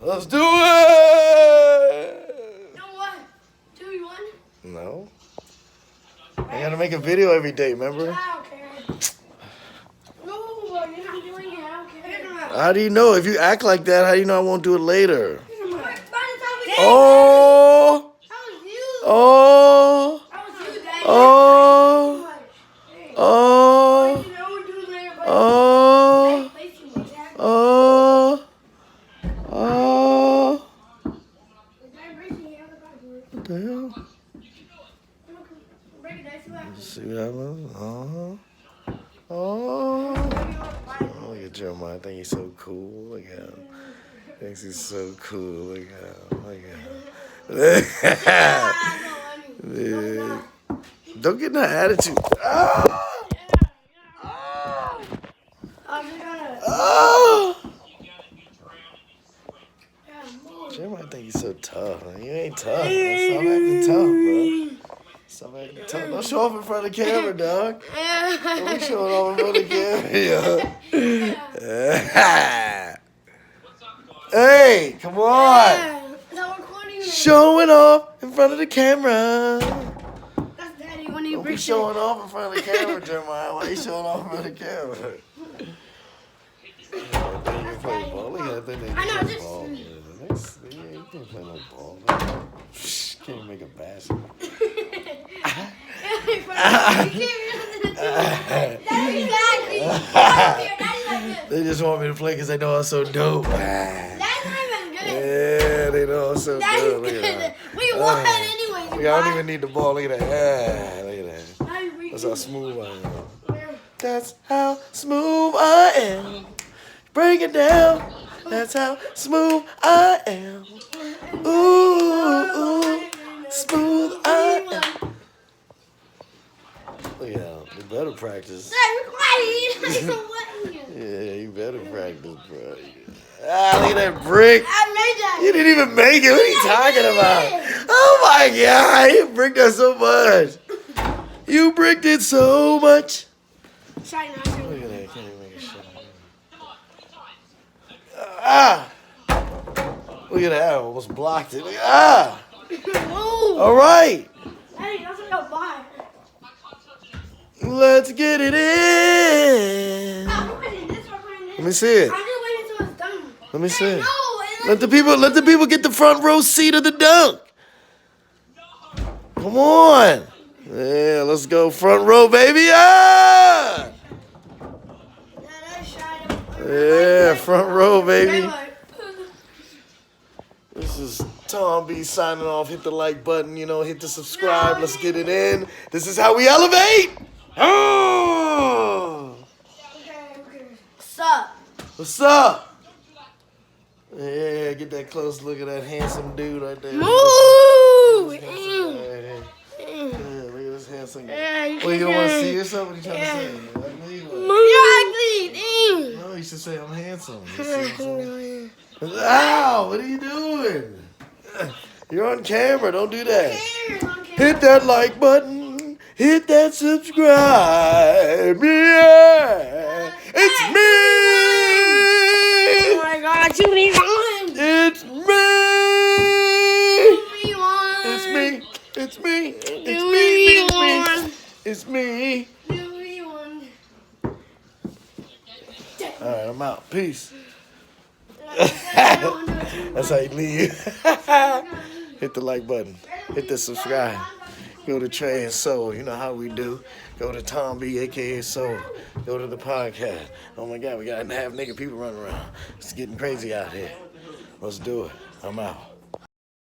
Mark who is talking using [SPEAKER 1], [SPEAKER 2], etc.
[SPEAKER 1] Let's do it!
[SPEAKER 2] No, what? 2v1?
[SPEAKER 1] No. I gotta make a video every day, remember?
[SPEAKER 2] I don't care. No, you're not doing it. I don't care.
[SPEAKER 1] How do you know? If you act like that, how do you know I won't do it later?
[SPEAKER 2] By the time we get
[SPEAKER 1] Oh!
[SPEAKER 2] that was you.
[SPEAKER 1] Oh!
[SPEAKER 2] That was you, Daddy.
[SPEAKER 1] Oh!
[SPEAKER 2] Hey,
[SPEAKER 1] Oh!
[SPEAKER 2] you know we're doing later, but
[SPEAKER 1] Oh!
[SPEAKER 2] play too much.
[SPEAKER 1] Oh! Oh!
[SPEAKER 2] Dad, breaking it.
[SPEAKER 1] What the hell?
[SPEAKER 2] Break it, Dad. See what happens.
[SPEAKER 1] See what happens? Oh! Look at Jeremiah. I think he's so cool. Look at him. Thinks he's so cool. Look at him. Look at him. Don't get no attitude. Oh! Oh! Jeremiah think he's so tough. You ain't tough. Stop acting tough, bro. Stop acting tough. Don't show off in front of the camera, dog. Don't be showing off in front of the camera. Hey, come on. Showing off in front of the camera.
[SPEAKER 2] That's Daddy when he
[SPEAKER 1] Don't be
[SPEAKER 2] breaks
[SPEAKER 1] showing off in front of the camera, Jeremiah. Why you showing off in front of the camera? I
[SPEAKER 2] know, just-
[SPEAKER 1] You can't play no ball. Can't even make a basket. They just want me to play because they know I'm so dope.
[SPEAKER 2] That's not even good.
[SPEAKER 1] Yeah, they know I'm so
[SPEAKER 2] That
[SPEAKER 1] dope.
[SPEAKER 2] is
[SPEAKER 1] Look at
[SPEAKER 2] good.
[SPEAKER 1] that.
[SPEAKER 2] We won anyways.
[SPEAKER 1] Look, I don't even need the ball. Look at that. Yeah, look at that. That's how smooth I am. That's how smooth I am. Break it down. That's how smooth I am. Ooh, smooth I am. Look at that. You better practice. Yeah, you better practice, bro. Ah, look at that brick.
[SPEAKER 2] I made that.
[SPEAKER 1] You didn't even make it. What are you talking about? Oh my God, you bricked that so much. You bricked it so much.
[SPEAKER 2] Sorry,
[SPEAKER 1] Look at that. Can't even make a shot. Ah. Look at that. I almost blocked it. Ah. All right.
[SPEAKER 2] Hey, that's what I'll buy.
[SPEAKER 1] Let's get it in. Let me see it.
[SPEAKER 2] I'm just waiting until it's done.
[SPEAKER 1] Let me see it.
[SPEAKER 2] No,
[SPEAKER 1] Let the people get the front row seat of the dunk. Come on. Yeah, let's go front row, baby. Ah! Yeah, front row, baby. This is Tom B signing off. Hit the like button, hit the subscribe. Let's get it in. This is how we elevate. Oh!
[SPEAKER 2] What's up?
[SPEAKER 1] What's up? Yeah, get that close look at that handsome dude right there.
[SPEAKER 2] Move!
[SPEAKER 1] Look at this handsome guy.
[SPEAKER 2] Yeah, you
[SPEAKER 1] Well, you don't
[SPEAKER 2] can-
[SPEAKER 1] want to see yourself? What are you trying to say?
[SPEAKER 2] You're ugly. Dang.
[SPEAKER 1] No, you should say I'm handsome. You see what I'm saying? Ow, what are you doing? You're on camera. Don't do that. Hit that like button. Hit that subscribe. Yeah. It's me.
[SPEAKER 2] Oh my God, 2v1.
[SPEAKER 1] It's me.
[SPEAKER 2] 2v1.
[SPEAKER 1] It's me. It's me. It's me.
[SPEAKER 2] 2v1.
[SPEAKER 1] It's me.
[SPEAKER 2] 2v1.
[SPEAKER 1] All right, I'm out. Peace. That's how you leave. Hit the like button. Hit the subscribe. Go to Trey and Soul. You know how we do. Go to Tom B, a.k.a. Soul. Go to the podcast. Oh, my God. We got half naked people running around. It's getting crazy out here. Let's do it. I'm out.